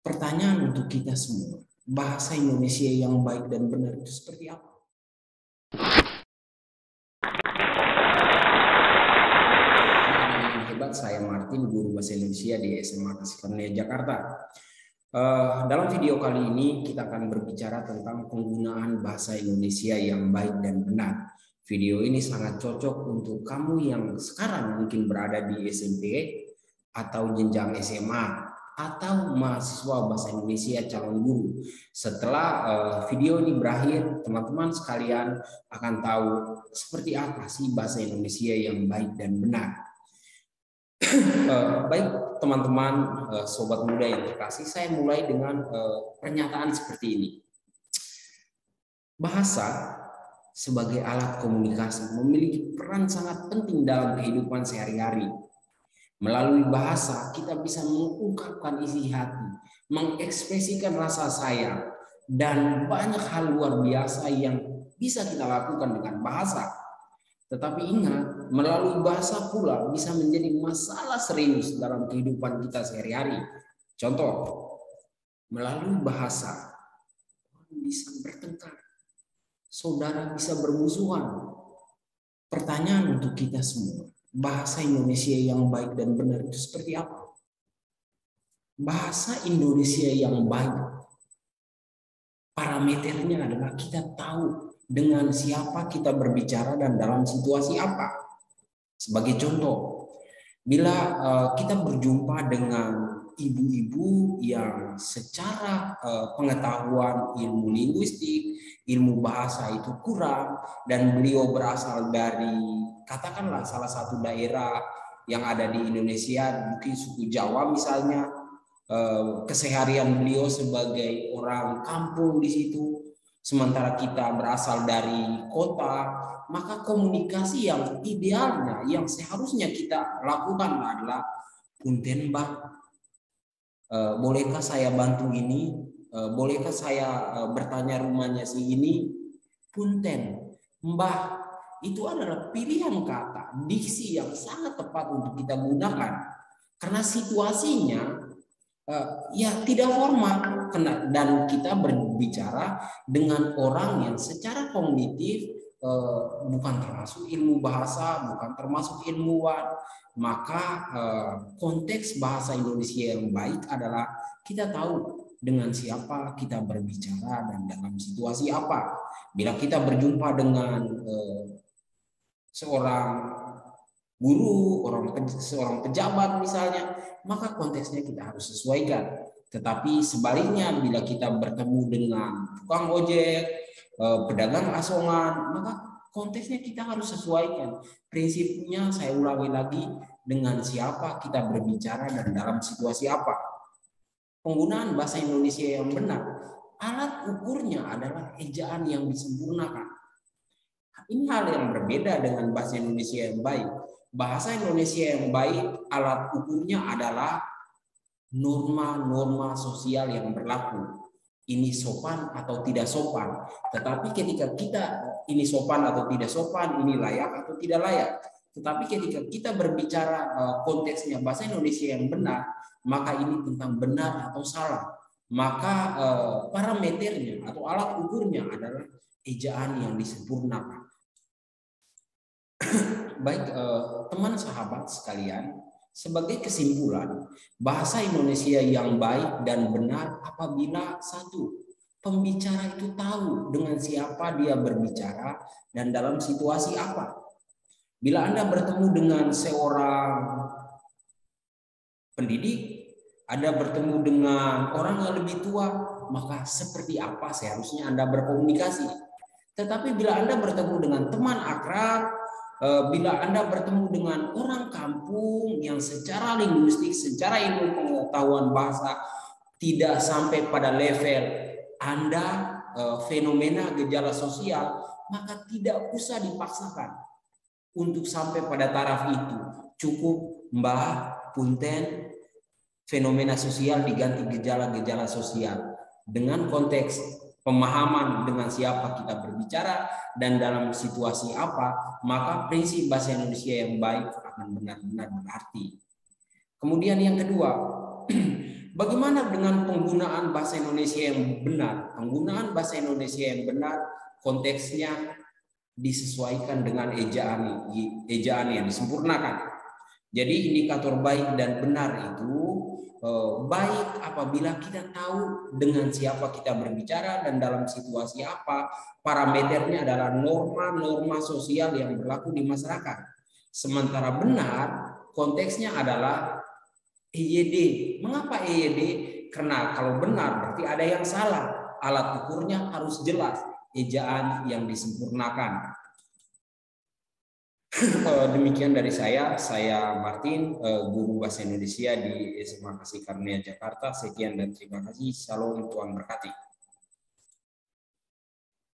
Pertanyaan untuk kita semua, bahasa Indonesia yang baik dan benar itu seperti apa? Teman-teman hebat, saya Martin, guru bahasa Indonesia di SMA Kasih Karunia Jakarta. Dalam video kali ini kita akan berbicara tentang penggunaan bahasa Indonesia yang baik dan benar. Video ini sangat cocok untuk kamu yang sekarang mungkin berada di SMP atau jenjang SMA atau mahasiswa bahasa Indonesia calon guru. Setelah video ini berakhir, teman-teman sekalian akan tahu seperti apa sih bahasa Indonesia yang baik dan benar. Baik teman-teman, sobat muda yang terkasih, saya mulai dengan pernyataan seperti ini. Bahasa sebagai alat komunikasi memiliki peran sangat penting dalam kehidupan sehari-hari. Melalui bahasa, kita bisa mengungkapkan isi hati, mengekspresikan rasa sayang, dan banyak hal luar biasa yang bisa kita lakukan dengan bahasa. Tetapi ingat, melalui bahasa pula bisa menjadi masalah serius dalam kehidupan kita sehari-hari. Contoh, melalui bahasa, orang bisa bertengkar, saudara bisa bermusuhan. Pertanyaan untuk kita semua, bahasa Indonesia yang baik dan benar itu seperti apa? Bahasa Indonesia yang baik, parameternya adalah kita tahu dengan siapa kita berbicara dan dalam situasi apa. Sebagai contoh, bila kita berjumpa dengan ibu-ibu yang secara pengetahuan ilmu linguistik, ilmu bahasa itu kurang, dan beliau berasal dari katakanlah salah satu daerah yang ada di Indonesia, mungkin suku Jawa misalnya, keseharian beliau sebagai orang kampung di situ, sementara kita berasal dari kota, maka komunikasi yang idealnya, yang seharusnya kita lakukan adalah punten Mbah, bolehkah saya bantu ini, bolehkah saya bertanya rumahnya si ini, punten Mbah. Itu adalah pilihan kata, diksi yang sangat tepat untuk kita gunakan karena situasinya ya tidak formal, dan kita berbicara dengan orang yang secara kognitif bukan termasuk ilmu bahasa, bukan termasuk ilmuwan. Maka konteks bahasa Indonesia yang baik adalah kita tahu dengan siapa kita berbicara dan dalam situasi apa. Bila kita berjumpa dengan seorang guru, seorang pejabat misalnya, maka konteksnya kita harus sesuaikan. Tetapi sebaliknya, bila kita bertemu dengan tukang ojek, pedagang asongan, maka konteksnya kita harus sesuaikan. Prinsipnya saya ulangi lagi, dengan siapa kita berbicara dan dalam situasi apa. Penggunaan bahasa Indonesia yang benar, alat ukurnya adalah ejaan yang disempurnakan. Ini hal yang berbeda dengan bahasa Indonesia yang baik. Bahasa Indonesia yang baik, alat ukurnya adalah norma-norma sosial yang berlaku. Ini sopan atau tidak sopan. Tetapi ketika kita ini sopan atau tidak sopan, ini layak atau tidak layak. Tetapi ketika kita berbicara konteksnya bahasa Indonesia yang benar, maka ini tentang benar atau salah. Maka parameternya atau alat ukurnya adalah ejaan yang disempurnakan. Baik teman sahabat sekalian, sebagai kesimpulan, bahasa Indonesia yang baik dan benar apabila satu, pembicara itu tahu dengan siapa dia berbicara dan dalam situasi apa. Bila Anda bertemu dengan seorang pendidik, Anda bertemu dengan orang yang lebih tua, maka seperti apa seharusnya Anda berkomunikasi. Tetapi bila Anda bertemu dengan teman akrab, bila Anda bertemu dengan orang kampung yang secara linguistik, secara ilmu pengetahuan bahasa tidak sampai pada level Anda fenomena gejala sosial, maka tidak usah dipaksakan untuk sampai pada taraf itu. Cukup Mbah, punten, fenomena sosial diganti gejala-gejala sosial dengan konteks pemahaman dengan siapa kita berbicara dan dalam situasi apa, maka prinsip bahasa Indonesia yang baik akan benar-benar berarti. Kemudian yang kedua, bagaimana dengan penggunaan penggunaan bahasa Indonesia yang benar. Penggunaan bahasa Indonesia yang benar konteksnya disesuaikan dengan ejaan yang disempurnakan. Jadi indikator baik dan benar itu baik apabila kita tahu dengan siapa kita berbicara dan dalam situasi apa. Parameternya adalah norma-norma sosial yang berlaku di masyarakat. Sementara benar konteksnya adalah EYD. Mengapa EYD? Karena kalau benar berarti ada yang salah. Alat ukurnya harus jelas, ejaan yang disempurnakan. Demikian dari saya Martin, guru bahasa Indonesia di SMA Kasih Karunia Jakarta. Sekian dan terima kasih. Salam, Tuhan berkati.